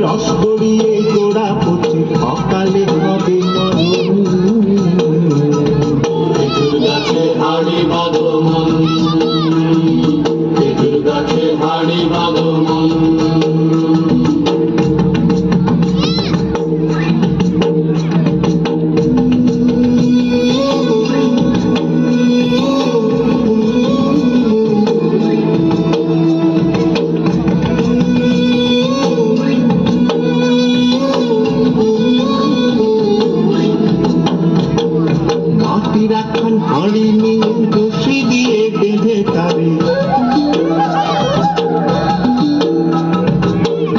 রস গড়িয়ে গোড়া পচে অকালে হবে মরণ। খেজুর গাছে হাড়ি বাঁধো মন, খেজুর গাছে হাড়ি বাঁধো মন। মাটির একখান হাঁড়ি নিয়ে রশি দিয়ে বেঁধে তারে,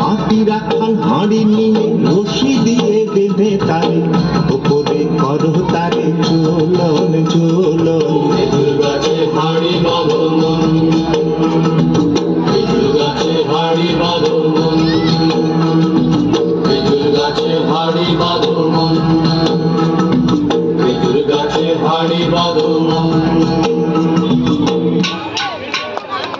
মাটির একখান হাঁড়ি নিয়ে রশি দিয়ে বেঁধে তারে, ওপরে করো তারে ঝোলন ঝোলন। খেজুর গাছে হাড়ি বাঁধো মন, খেজুর গাছে হাড়ি বাঁধো মন, খেজুর গাছে হাড়ি বাঁধো মন, খেজুর গাছে হাড়ি বাঁধো মন।